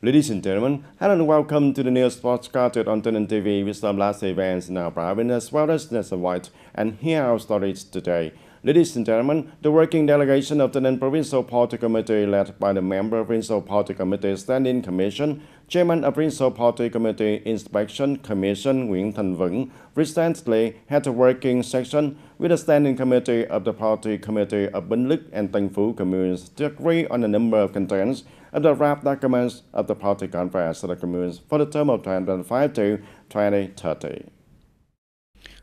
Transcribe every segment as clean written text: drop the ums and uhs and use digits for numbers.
Ladies and gentlemen, hello and welcome to the news podcast on TayNinhTV with some last events in our province as well as nationwide. And here are our stories today. Ladies and gentlemen, the working delegation of the Provincial Party Committee led by the member of Provincial Party Committee Standing Commission, Chairman of Provincial Party Committee Inspection Commission Nguyễn Thành Vững recently had a working session with the Standing Committee of the Party Committee of Binh Lức and Tân Phú communes to agree on a number of contents of the draft documents of the party conference of the communes for the term of 2025 to 2030.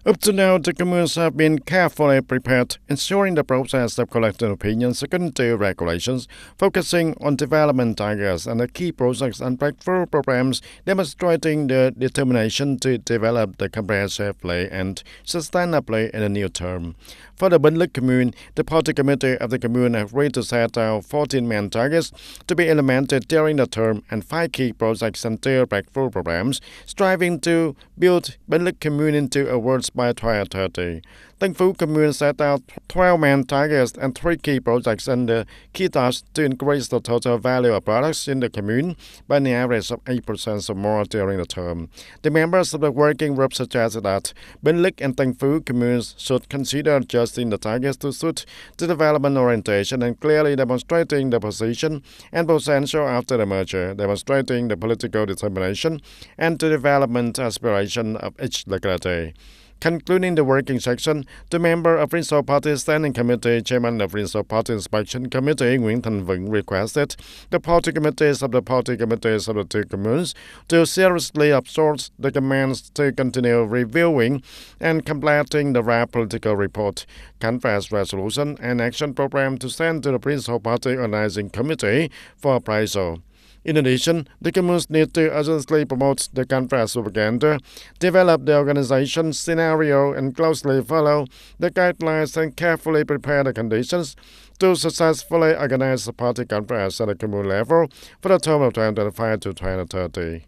Up to now, the communes have been carefully prepared, ensuring the process of collecting opinions according to regulations, focusing on development targets and the key projects and breakthrough programs, demonstrating the determination to develop the comprehensively and sustainably in the new term. For the Binh Lức commune, the party committee of the commune agreed to set out 14 main targets to be implemented during the term and 5 key projects and 2 breakthrough programs, striving to build Binh Lức commune into a world by 2030. Tân Phú commune set out 12 main targets and 3 key projects and the key tasks to increase the total value of products in the commune by an average of 8% or more during the term. The members of the working group suggested that Binh Lức and Tân Phú communes should consider adjusting the targets to suit the development orientation and clearly demonstrating the position and potential after the merger, demonstrating the political determination and the development aspiration of each locality. Concluding the working section, the member of Provincial Party Standing Committee, Chairman of Provincial Party Inspection Committee, Nguyễn Thành Vững, requested the party committees of the two communes to seriously absorb the commands to continue reviewing and completing the draft political report, conference resolution, and action program to send to the Provincial Party Organizing Committee for appraisal. In addition, the communes need to urgently promote the conference propaganda, develop the organization scenario, and closely follow the guidelines and carefully prepare the conditions to successfully organize the party conference at the commune level for the term of 2025 to 2030.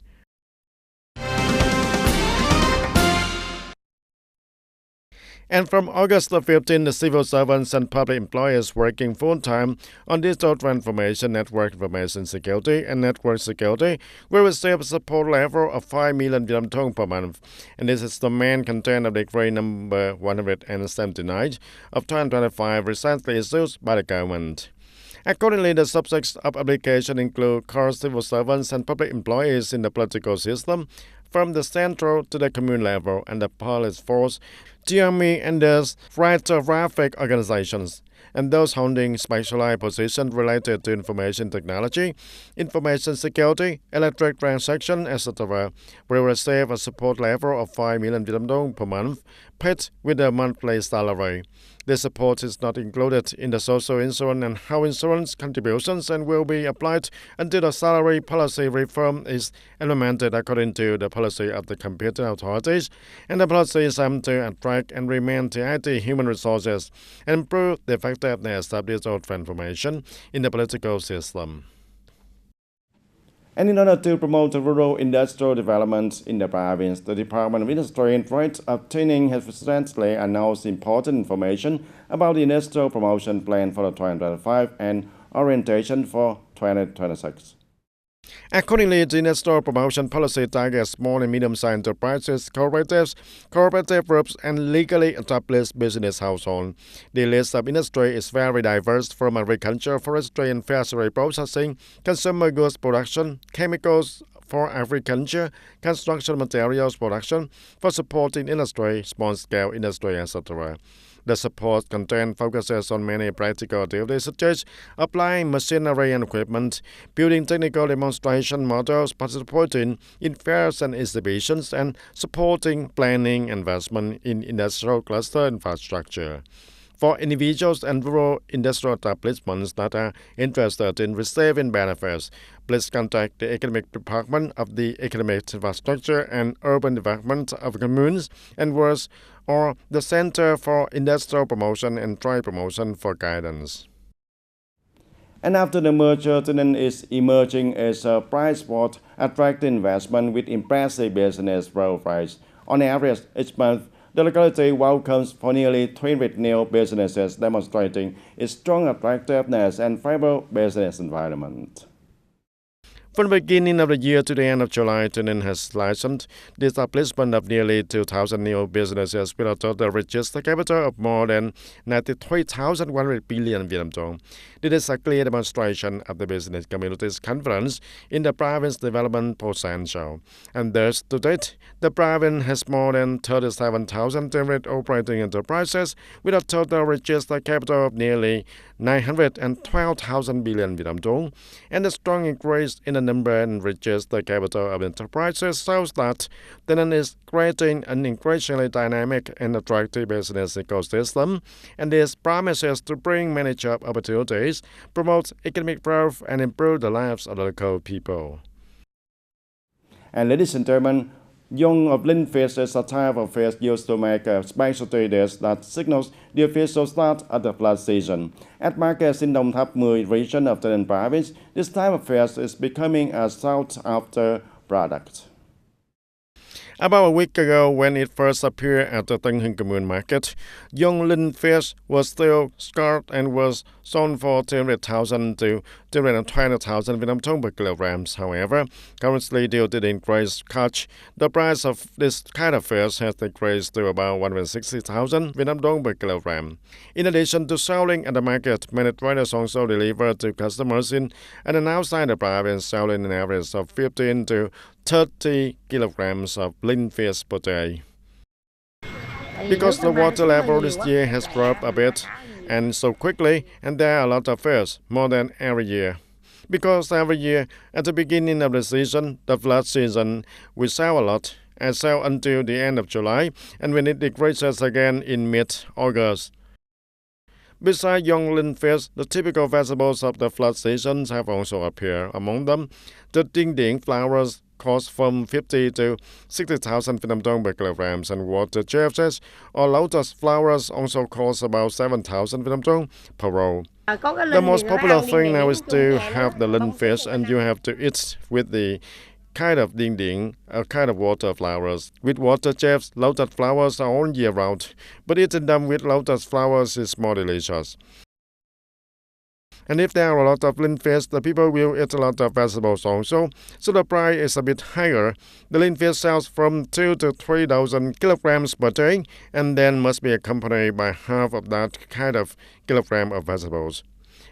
And from August 15, the civil servants and public employees working full-time on digital transformation, network information security, and network security will receive a support level of 5 million Vietnam dong per month. And this is the main content of Decree number 179 of 2025 recently issued by the government. Accordingly, the subjects of application include core civil servants and public employees in the political system, from the central to the commune level, and the police force, GME, and the right traffic organizations, and those holding specialized positions related to information technology, information security, electric transaction, etc., will receive a support level of 5 million Vietnam dong per month, paid with a monthly salary. This support is not included in the social insurance and health insurance contributions and will be applied until the salary policy reform is implemented according to the policy of the competent authorities, and the policy is aimed to attract and remain the IT human resources and improve the effectiveness of digital transformation in the political system. And in order to promote the rural industrial development in the province, the Department of Industry and Trade of TayNinhTV has recently announced important information about the industrial promotion plan for 2025 and orientation for 2026. Accordingly, the industrial promotion policy targets small and medium-sized enterprises, cooperatives, cooperative groups, and legally established business households. The list of industry is very diverse, from agriculture, forestry, and fishery processing, consumer goods production, chemicals for agriculture, construction materials production, for supporting industry, small-scale industry, etc. The support content focuses on many practical activities such as applying machinery and equipment, building technical demonstration models, participating in fairs and exhibitions, and supporting planning investment in industrial cluster infrastructure. For individuals and rural industrial establishments that are interested in receiving benefits, please contact the Economic Department of the Economic Infrastructure and Urban Development of Communes and Wards or the Center for Industrial Promotion and Trade Promotion for guidance. And after the merger, TayNinhTV is emerging as a bright spot, attracting investment with impressive business growth rates. On average, each month, the locality welcomes for nearly 300 new businesses, demonstrating its strong attractiveness and favorable business environment. From the beginning of the year to the end of July, TayNinhTV has licensed the establishment of nearly 2,000 new businesses with a total registered capital of more than 93,100 billion Vietnam dong. This is a clear demonstration of the business community's confidence in the province's development potential. And thus, to date, the province has more than 37,000 different operating enterprises with a total registered capital of nearly 912,000 billion Vietnam dong, and a strong increase in the number and registered capital of enterprises shows that TayNinhTV is creating an increasingly dynamic and attractive business ecosystem, and this promises to bring many job opportunities, promote economic growth, and improve the lives of the local people. And ladies and gentlemen, Young of Linh fish is a type of fish used to make a specialty dish that signals the official start of the flood season. At markets in Đông Tháp 10 region of TayNinhTV province, this type of fish is becoming a sought-after product. About a week ago, when it first appeared at the TayNinhTV Community Market, young Linh fish was still scarce and was sold for 200,000 to 220,000 Vietnam dong per kilogram. However, currently due to the increased catch, the price of this kind of fish has decreased to about 160,000 Vietnam dong per kilogram. In addition to selling at the market, many traders also deliver to customers in and outside the province, selling an average of 15 to 30 kilograms of Linh fish per day. Because the water level this year has dropped a bit and so quickly, and there are a lot of fish, more than every year. Because every year, at the beginning of the season, the flood season, we sell a lot and sell until the end of July, and when it decreases again in mid-August. Besides young Linh fish, the typical vegetables of the flood seasons have also appeared. Among them, the TayNinhTV flowers cost from 50 to 60,000 Vietnam dong per kilogram, and water jellyfish or lotus flowers also cost about 7,000 Vietnam dong per roll. The most popular thing now is to have the Linh fish, and you have to eat with the kind of TayNinhTV, a kind of water flowers. With water jellyfish, lotus flowers are all year round, but eating them with lotus flowers is more delicious. And if there are a lot of Linh fish, the people will eat a lot of vegetables also, so the price is a bit higher. The Linh fish sells from 2 to 3,000 kilograms per day, and then must be accompanied by half of that kind of kilogram of vegetables.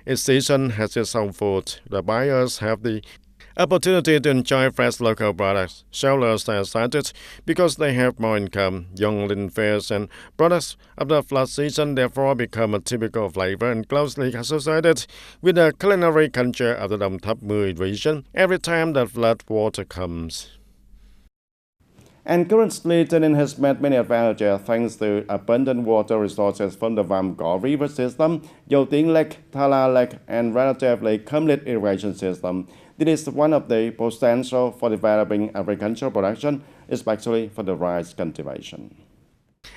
Each season has its own food. The buyers have the opportunity to enjoy fresh local products. Sellers are excited because they have more income. Young Linh fish and products of the flood season therefore become a typical flavor and closely associated with the culinary culture of the Đông Tháp 10 region every time the flood water comes. And currently, TayNinhTV has met many advantages thanks to abundant water resources from the Vam Gõ River system, Dầu Tiếng Lake, Thala Lake, and relatively complete irrigation system. This is one of the potential for developing agricultural production, especially for the rice cultivation.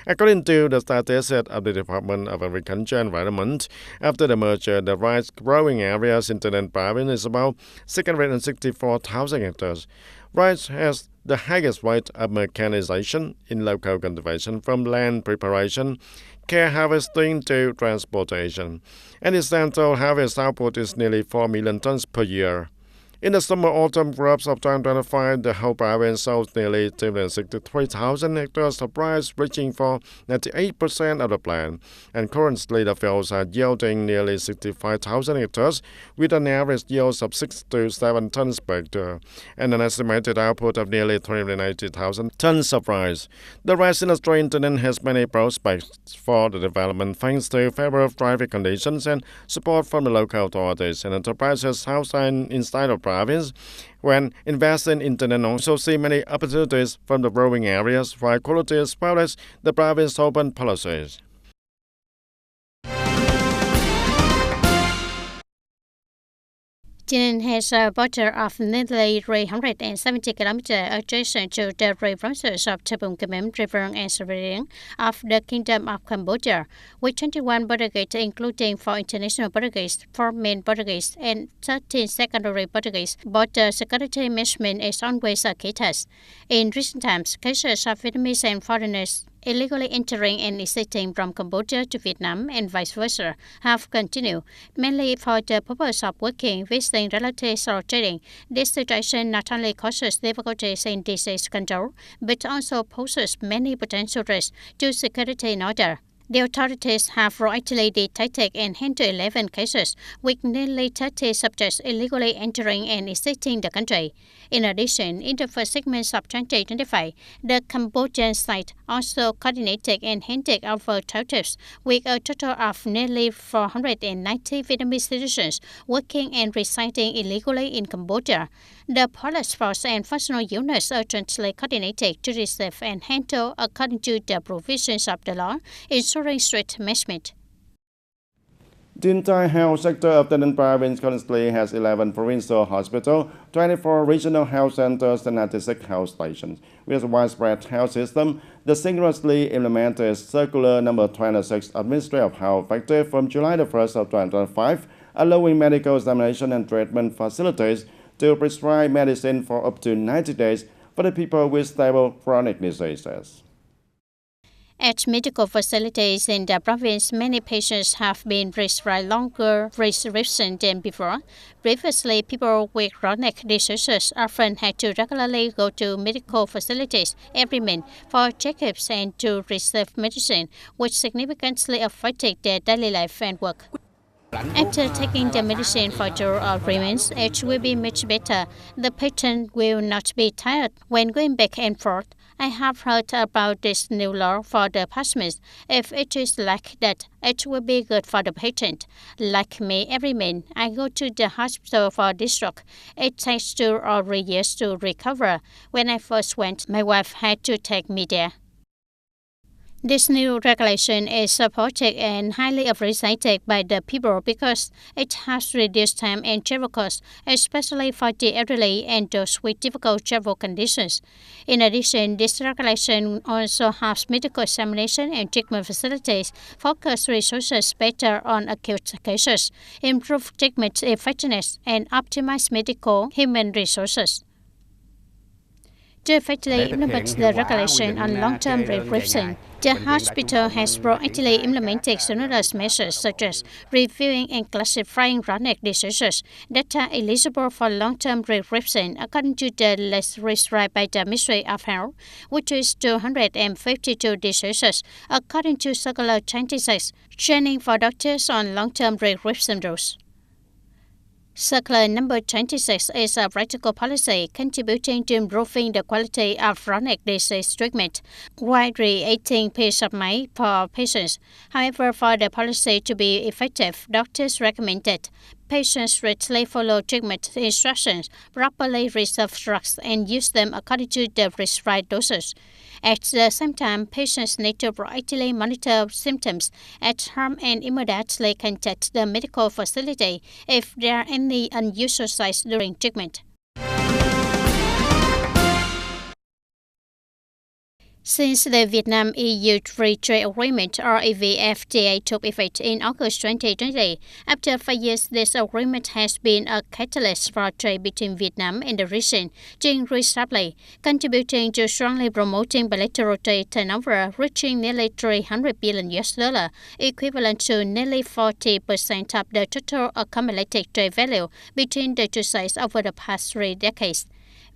According to the statistics of the Department of Agriculture and Environment, after the merger, the rice growing areas in TayNinhTV province is about 664,000 hectares. Rice has the highest rate of mechanization in local cultivation, from land preparation, care harvesting to transportation, and its central harvest output is nearly 4 million tons per year. In the summer-autumn crops of 2025, the whole province sold nearly 263,000 hectares of rice, reaching for 98% of the plan. And currently, the fields are yielding nearly 65,000 hectares, with an average yield of 6 to 7 tons per hectare, and an estimated output of nearly 380,000 tons of rice. The rice industry in TayNinhTV has many prospects for the development thanks to favorable traffic conditions and support from the local authorities and enterprises outside and inside of province. When investing in TayNinhTV also see many opportunities from the growing areas, while quality as well as the province open policies. TayNinhTV has a border of nearly 370 kilometers adjacent to the provinces of Ta Bum, Khmer, River and Siem of the Kingdom of Cambodia, with 21 border gates, including 4 international border gates, 4 main border gates, and 13 secondary border gates. Border security management is always a key task. In recent times, cases of Vietnamese and foreigners illegally entering and exiting from Cambodia to Vietnam and vice versa have continued, mainly for the purpose of working, visiting relatives or trading. This situation not only causes difficulties in disease control, but also poses many potential risks to security and order. The authorities have rightly detected and handled 11 cases, with nearly 30 subjects illegally entering and exiting the country. In addition, in the first 6 months of 2025, the Cambodian side also coordinated and handled over 12 trips, with a total of nearly 490 Vietnamese citizens working and residing illegally in Cambodia. The police force and functional units urgently coordinated to receive and handle according to the provisions of the law, ensuring strict management. The entire health sector of the Ninh province currently has 11 provincial hospitals, 24 regional health centers, and 96 health stations. With a widespread health system, the synchronously implemented Circular No. 26 Administrative Health Effective from July the 1st of 2025, allowing medical examination and treatment facilities to prescribe medicine for up to 90 days for the people with stable chronic diseases. At medical facilities in the province, many patients have been prescribed longer prescriptions than before. Previously, people with chronic diseases often had to regularly go to medical facilities every month for checkups and to receive medicine, which significantly affected their daily life and work. After taking the medicine for 2 or 3 months, it will be much better. The patient will not be tired when going back and forth. I have heard about this new law for the past month. If it is like that, it will be good for the patient. Like me, every month, I go to the hospital for this stroke. It takes 2 or 3 years to recover. When I first went, my wife had to take me there. This new regulation is supported and highly appreciated by the people because it has reduced time and travel costs, especially for the elderly and those with difficult travel conditions. In addition, this regulation also helps medical examination and treatment facilities focus resources better on acute cases, improve treatment effectiveness, and optimize medical human resources. To effectively implement the regulation on long-term prescription, the hospital has proactively implemented several measures such as reviewing and classifying chronic diseases that are eligible for long-term prescription according to the list prescribed by the Ministry of Health, which is 252 diseases according to Circular 26, training for doctors on long-term prescription rules. Circular No. 26 is a practical policy contributing to improving the quality of chronic disease treatment while creating peace of mind for patients. However, for the policy to be effective, doctors recommend that patients strictly follow treatment instructions, properly reserve drugs, and use them according to the prescribed doses. At the same time, patients need to proactively monitor symptoms at home and immediately contact the medical facility if there are any unusual signs during treatment. Since the Vietnam-EU Free Trade Agreement or EVFTA took effect in August 2020, after 5 years, this agreement has been a catalyst for trade between Vietnam and the region to increase rapidly, contributing to strongly promoting bilateral trade turnover reaching nearly $300 billion, equivalent to nearly 40% of the total accumulated trade value between the two sides over the past 3 decades.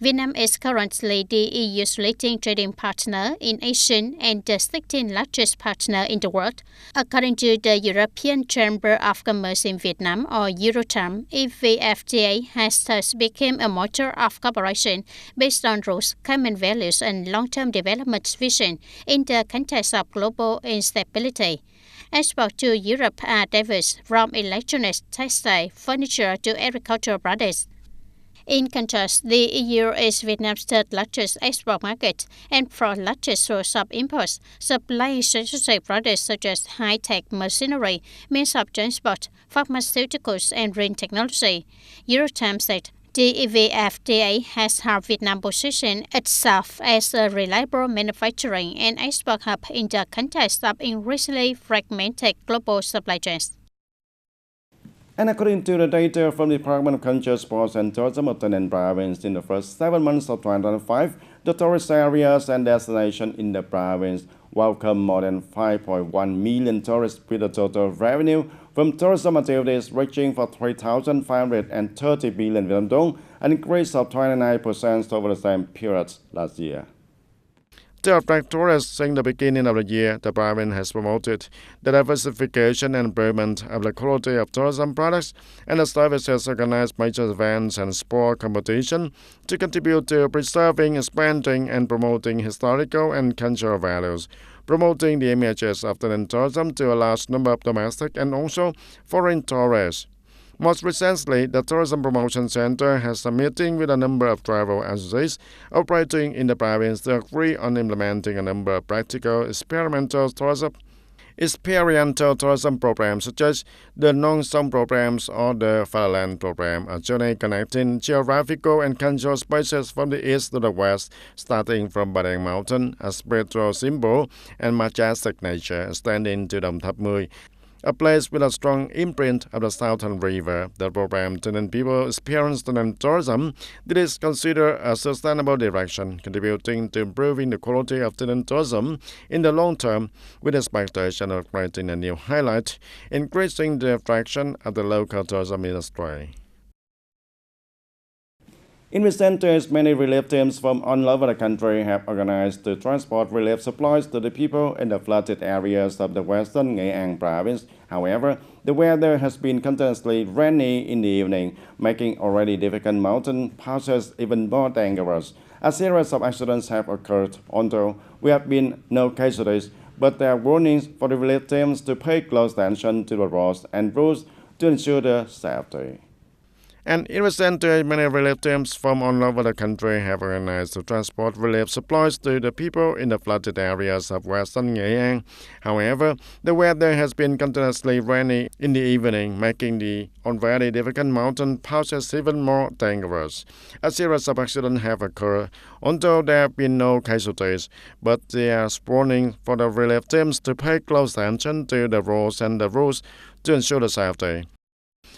Vietnam is currently the EU's leading trading partner in Asia and the 16th largest partner in the world. According to the European Chamber of Commerce in Vietnam, or Eurocham, EVFTA has thus become a motor of cooperation based on rules, common values, and long-term development vision in the context of global instability. Exports to Europe are diverse, from electronics, textile, furniture to agricultural products. In contrast, the EU is Vietnam's third largest export market and fourth largest source of imports, supplying strategic products such as high-tech machinery, means of transport, pharmaceuticals, and green technology. Eurotimes said the EVFTA has helped Vietnam position itself as a reliable manufacturing and export hub in the context of increasingly fragmented global supply chains. And according to the data from the Department of Culture, Sports and Tourism of the Ninh province, in the first 7 months of 2025, the tourist areas and destinations in the province welcomed more than 5.1 million tourists with a total revenue from tourism activities reaching for 3,530 billion Vietnam dong, an increase of 29% over the same period last year. To attract tourists since the beginning of the year, the province has promoted the diversification and improvement of the quality of tourism products, and the service has organized major events and sport competition to contribute to preserving, expanding, and promoting historical and cultural values, promoting the images of the tourism to a large number of domestic and also foreign tourists. Most recently, the Tourism Promotion Center has a meeting with a number of travel agencies operating in the province to agree on implementing a number of practical experiential tourism programs such as the non-song programs or the Fatherland program, a journey connecting geographical and cultural spaces from the east to the west, starting from Badang Mountain, a spiritual symbol and majestic nature, extending to Dom Thap Mui, a place with a strong imprint of the Southern River. The program TayNinhTV people experience TayNinhTV tourism that is considered a sustainable direction, contributing to improving the quality of TayNinhTV tourism in the long term, with expectation of creating a new highlight, increasing the attraction of the local tourism industry. In recent days, many relief teams from all over the country have organized to transport relief supplies to the people in the flooded areas of the western Nghệ An province. However, the weather has been continuously rainy in the evening, making already difficult mountain passes even more dangerous. A series of accidents have occurred, although there have been no casualties, but there are warnings for the relief teams to pay close attention to the roads and rules to ensure their safety. And in recent days, many relief teams from all over the country have organized to transport relief supplies to the people in the flooded areas of western Nghệ An. However, the weather has been continuously rainy in the evening, making the already difficult mountain passes even more dangerous. A series of accidents have occurred, although there have been no casualties, but there are warnings for the relief teams to pay close attention to the roads and the rules to ensure the safety.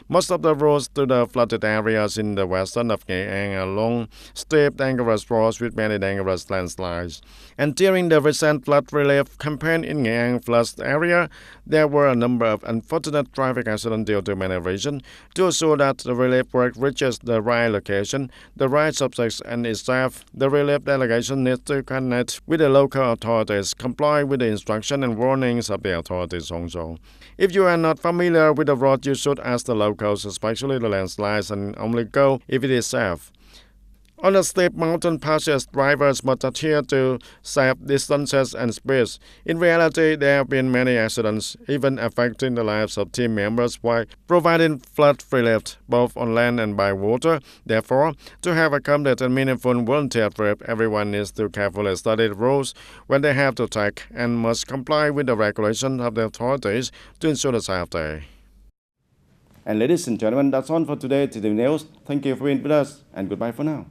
Most of the roads to the flooded areas in the western of Nghệ An are long, steep, dangerous roads with many dangerous landslides. And during the recent flood relief campaign in Nghệ An flood area, there were a number of unfortunate traffic accidents due to many reasons. To ensure that the relief work reaches the right location, the right subjects, and is safe, the relief delegation needs to connect with the local authorities, comply with the instruction and warnings of the authorities also. If you are not familiar with the road, you should ask the locals, especially the landslides, and only go if it is safe. On the steep mountain passes, drivers must adhere to safe distances and speeds. In reality, there have been many accidents, even affecting the lives of team members while providing flood relief, both on land and by water. Therefore, to have a complete and meaningful volunteer trip, everyone needs to carefully study the rules when they have to take and must comply with the regulations of the authorities to ensure the safety. And ladies and gentlemen, that's all for today, TTV News. Thank you for being with us, and goodbye for now.